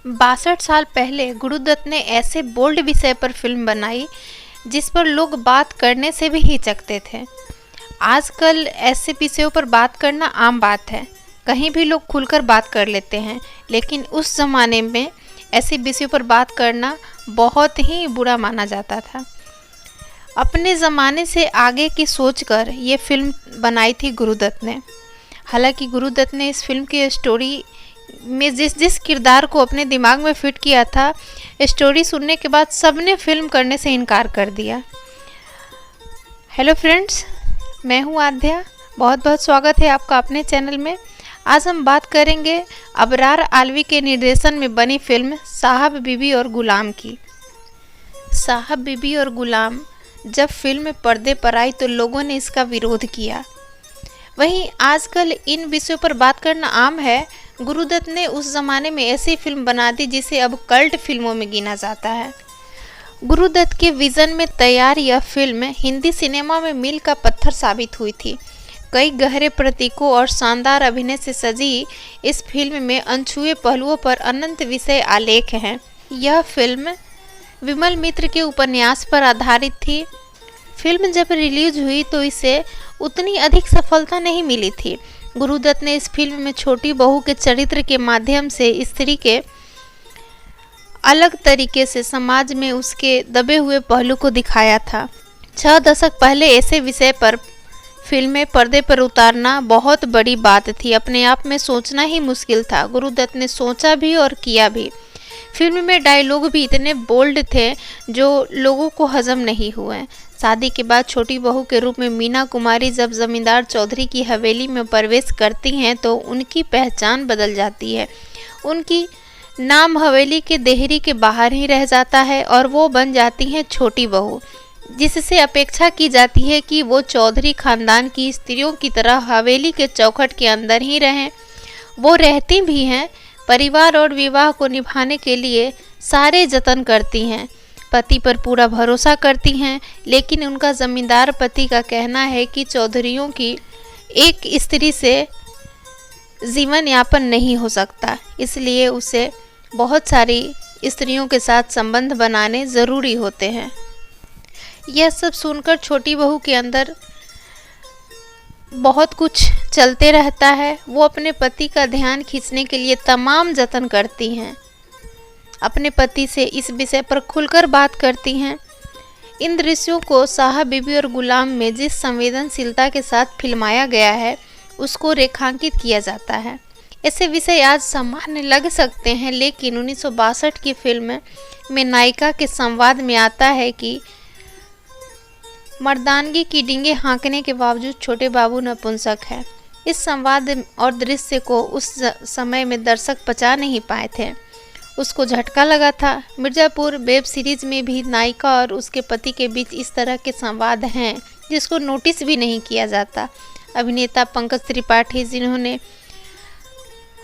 62 साल पहले गुरुदत्त ने ऐसे बोल्ड विषय पर फिल्म बनाई जिस पर लोग बात करने से भी हिचकते थे। आजकल ऐसे विषयों पर बात करना आम बात है, कहीं भी लोग खुलकर बात कर लेते हैं, लेकिन उस ज़माने में ऐसे विषयों पर बात करना बहुत ही बुरा माना जाता था। अपने ज़माने से आगे की सोचकर ये फिल्म बनाई थी गुरुदत्त ने। हालांकि गुरुदत्त ने इस फिल्म की स्टोरी में जिस किरदार को अपने दिमाग में फिट किया था, स्टोरी सुनने के बाद सबने फिल्म करने से इनकार कर दिया। हेलो फ्रेंड्स, मैं हूँ आध्या। बहुत बहुत स्वागत है आपका अपने चैनल में। आज हम बात करेंगे अबरार आलवी के निर्देशन में बनी फिल्म साहब बीबी और गुलाम की। साहब बीबी और गुलाम जब फिल्म पर्दे पर आई तो लोगों ने इसका विरोध किया। वहीं आजकल इन विषयों पर बात करना आम है। गुरुदत्त ने उस ज़माने में ऐसी फिल्म बना दी जिसे अब कल्ट फिल्मों में गिना जाता है। गुरुदत्त के विज़न में तैयार यह फिल्म हिंदी सिनेमा में मील का पत्थर साबित हुई थी। कई गहरे प्रतीकों और शानदार अभिनय से सजी इस फिल्म में अनछुए पहलुओं पर अनंत विषय आलेख हैं। यह फिल्म विमल मित्र के उपन्यास पर आधारित थी। फिल्म जब रिलीज हुई तो इसे उतनी अधिक सफलता नहीं मिली थी। गुरुदत्त ने इस फिल्म में छोटी बहू के चरित्र के माध्यम से स्त्री के अलग तरीके से समाज में उसके दबे हुए पहलू को दिखाया था। 6 दशक पहले ऐसे विषय पर फिल्में पर्दे पर उतारना बहुत बड़ी बात थी। अपने आप में सोचना ही मुश्किल था। गुरुदत्त ने सोचा भी और किया भी। फिल्म में डायलॉग भी इतने बोल्ड थे जो लोगों को हजम नहीं हुए। शादी के बाद छोटी बहू के रूप में मीना कुमारी जब जमींदार चौधरी की हवेली में प्रवेश करती हैं तो उनकी पहचान बदल जाती है। उनकी नाम हवेली के देहरी के बाहर ही रह जाता है और वो बन जाती हैं छोटी बहू, जिससे अपेक्षा की जाती है कि वो चौधरी खानदान की स्त्रियों की तरह हवेली के चौखट के अंदर ही रहें। वो रहती भी हैं, परिवार और विवाह को निभाने के लिए सारे जतन करती हैं, पति पर पूरा भरोसा करती हैं, लेकिन उनका जमींदार पति का कहना है कि चौधरियों की एक स्त्री से जीवन यापन नहीं हो सकता, इसलिए उसे बहुत सारी स्त्रियों के साथ संबंध बनाने ज़रूरी होते हैं। यह सब सुनकर छोटी बहू के अंदर बहुत कुछ चलते रहता है। वो अपने पति का ध्यान खींचने के लिए तमाम जतन करती हैं, अपने पति से इस विषय पर खुलकर बात करती हैं। इन दृश्यों को साहब बीबी और गुलाम में जिस संवेदनशीलता के साथ फिल्माया गया है उसको रेखांकित किया जाता है। ऐसे विषय आज सामान्य लग सकते हैं, लेकिन 1962 की फिल्म में नायिका के संवाद में आता है कि मर्दानगी की डींगे हाँकने के बावजूद छोटे बाबू नपुंसक है। इस संवाद और दृश्य को उस समय में दर्शक पचा नहीं पाए थे, उसको झटका लगा था। मिर्ज़ापुर वेब सीरीज में भी नायिका और उसके पति के बीच इस तरह के संवाद हैं जिसको नोटिस भी नहीं किया जाता। अभिनेता पंकज त्रिपाठी, जिन्होंने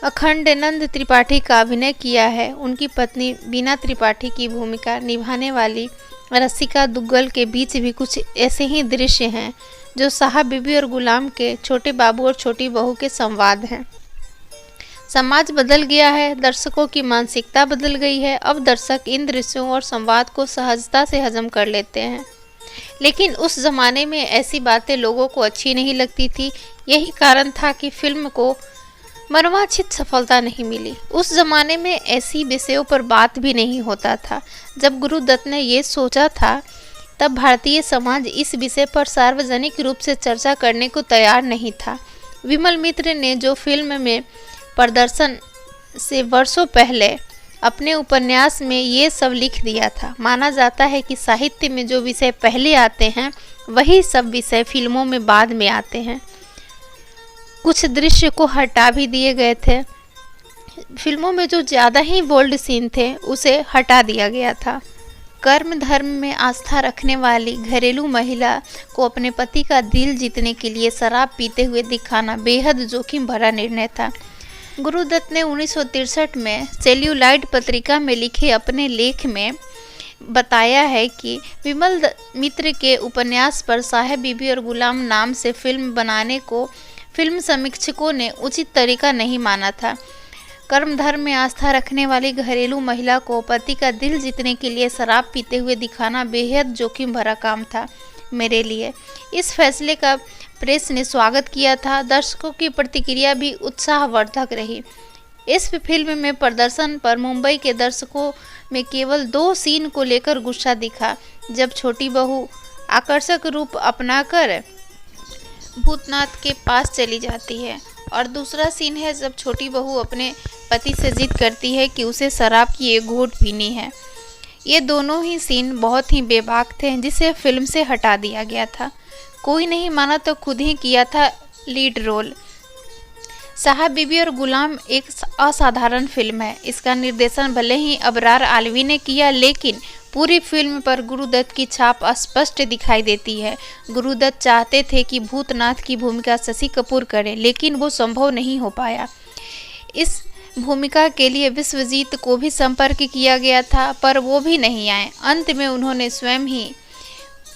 अखंडानंद त्रिपाठी का अभिनय किया है, उनकी पत्नी बीना त्रिपाठी की भूमिका निभाने वाली रसिका दुग्गल के बीच भी कुछ ऐसे ही दृश्य हैं जो साहब बीबी और गुलाम के छोटे बाबू और छोटी बहू के संवाद हैं। समाज बदल गया है, दर्शकों की मानसिकता बदल गई है। अब दर्शक इन दृश्यों और संवाद को सहजता से हजम कर लेते हैं, लेकिन उस ज़माने में ऐसी बातें लोगों को अच्छी नहीं लगती थी। यही कारण था कि फिल्म को मनवांछित सफलता नहीं मिली। उस ज़माने में ऐसी विषयों पर बात भी नहीं होता था। जब गुरुदत्त ने ये सोचा था तब भारतीय समाज इस विषय पर सार्वजनिक रूप से चर्चा करने को तैयार नहीं था। विमल मित्र ने जो फिल्म में प्रदर्शन से वर्षों पहले अपने उपन्यास में ये सब लिख दिया था। माना जाता है कि साहित्य में जो विषय पहले आते हैं वही सब विषय फिल्मों में बाद में आते हैं। कुछ दृश्य को हटा भी दिए गए थे। फिल्मों में जो ज़्यादा ही बोल्ड सीन थे उसे हटा दिया गया था। कर्म धर्म में आस्था रखने वाली घरेलू महिला को अपने पति का दिल जीतने के लिए शराब पीते हुए दिखाना बेहद जोखिम भरा निर्णय था। गुरुदत्त ने 1963 में सेल्यूलाइड पत्रिका में लिखे अपने लेख में बताया है कि विमल मित्र के उपन्यास पर साहब बीबी और गुलाम नाम से फिल्म बनाने को फिल्म समीक्षकों ने उचित तरीका नहीं माना था। कर्म धर्म में आस्था रखने वाली घरेलू महिला को पति का दिल जीतने के लिए शराब पीते हुए दिखाना बेहद जोखिम भरा काम था मेरे लिए। इस फैसले का प्रेस ने स्वागत किया था। दर्शकों की प्रतिक्रिया भी उत्साहवर्धक रही। इस फिल्म में प्रदर्शन पर मुंबई के दर्शकों में केवल 2 सीन को लेकर गुस्सा दिखा, जब छोटी बहू आकर्षक रूप अपनाकर भूतनाथ के पास चली जाती है, और दूसरा सीन है जब छोटी बहू अपने पति से जिद करती है कि उसे शराब की एक घूंट पीनी है। ये दोनों ही सीन बहुत ही बेबाक थे, जिसे फिल्म से हटा दिया गया था। कोई नहीं माना तो खुद ही किया था लीड रोल। साहब बीबी और गुलाम एक असाधारण फिल्म है। इसका निर्देशन भले ही अबरार आलवी ने किया, लेकिन पूरी फिल्म पर गुरुदत्त की छाप स्पष्ट दिखाई देती है। गुरुदत्त चाहते थे कि भूतनाथ की भूमिका शशि कपूर करें, लेकिन वो संभव नहीं हो पाया। इस भूमिका के लिए विश्वजीत को भी संपर्क किया गया था, पर वो भी नहीं आए। अंत में उन्होंने स्वयं ही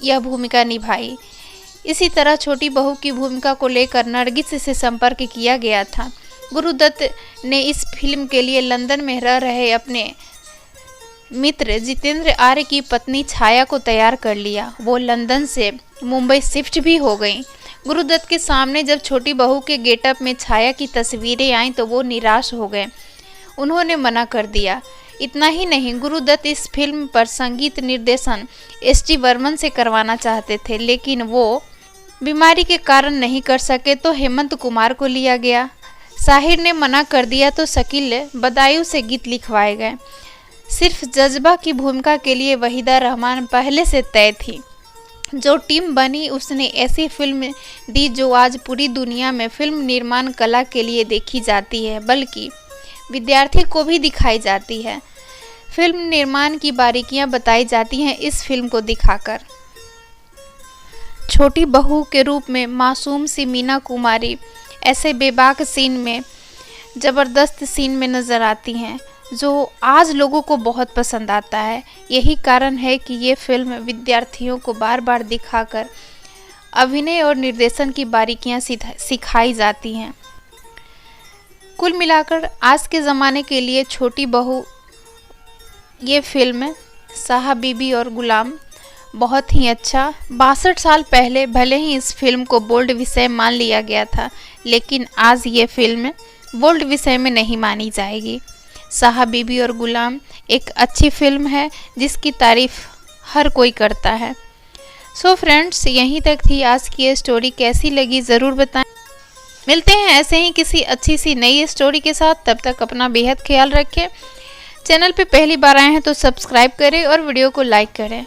यह भूमिका निभाई। इसी तरह छोटी बहू की भूमिका को लेकर नरगिस से संपर्क किया गया था। गुरुदत्त ने इस फिल्म के लिए लंदन में रह रहे अपने मित्र जितेंद्र आर्य की पत्नी छाया को तैयार कर लिया। वो लंदन से मुंबई शिफ्ट भी हो गई। गुरुदत्त के सामने जब छोटी बहू के गेटअप में छाया की तस्वीरें आईं तो वो निराश हो गए। उन्होंने मना कर दिया। इतना ही नहीं, गुरुदत्त इस फिल्म पर संगीत निर्देशन एस.टी. बर्मन से करवाना चाहते थे, लेकिन वो बीमारी के कारण नहीं कर सके तो हेमंत कुमार को लिया गया। साहिर ने मना कर दिया तो शकील बदायूं से गीत लिखवाए गए। सिर्फ जज्बा की भूमिका के लिए वहीदा रहमान पहले से तय थी। जो टीम बनी उसने ऐसी फिल्म दी जो आज पूरी दुनिया में फिल्म निर्माण कला के लिए देखी जाती है, बल्कि विद्यार्थी को भी दिखाई जाती है। फिल्म निर्माण की बारीकियां बताई जाती हैं इस फिल्म को दिखाकर। छोटी बहू के रूप में मासूम सी मीना कुमारी ऐसे बेबाक सीन में, ज़बरदस्त सीन में नज़र आती हैं, जो आज लोगों को बहुत पसंद आता है। यही कारण है कि ये फिल्म विद्यार्थियों को बार बार दिखाकर अभिनय और निर्देशन की बारीकियां सिखाई जाती हैं। कुल मिलाकर आज के ज़माने के लिए छोटी बहू ये फिल्म साहब बीबी और गुलाम बहुत ही अच्छा। 62 साल पहले भले ही इस फिल्म को बोल्ड विषय मान लिया गया था, लेकिन आज ये फिल्म बोल्ड विषय में नहीं मानी जाएगी। साहब बीबी और गुलाम एक अच्छी फिल्म है जिसकी तारीफ हर कोई करता है। सो फ्रेंड्स, यहीं तक थी आज की ये स्टोरी। कैसी लगी ज़रूर बताएं। मिलते हैं ऐसे ही किसी अच्छी सी नई स्टोरी के साथ। तब तक अपना बेहद ख्याल रखें। चैनल पे पहली बार आए हैं तो सब्सक्राइब करें और वीडियो को लाइक करें।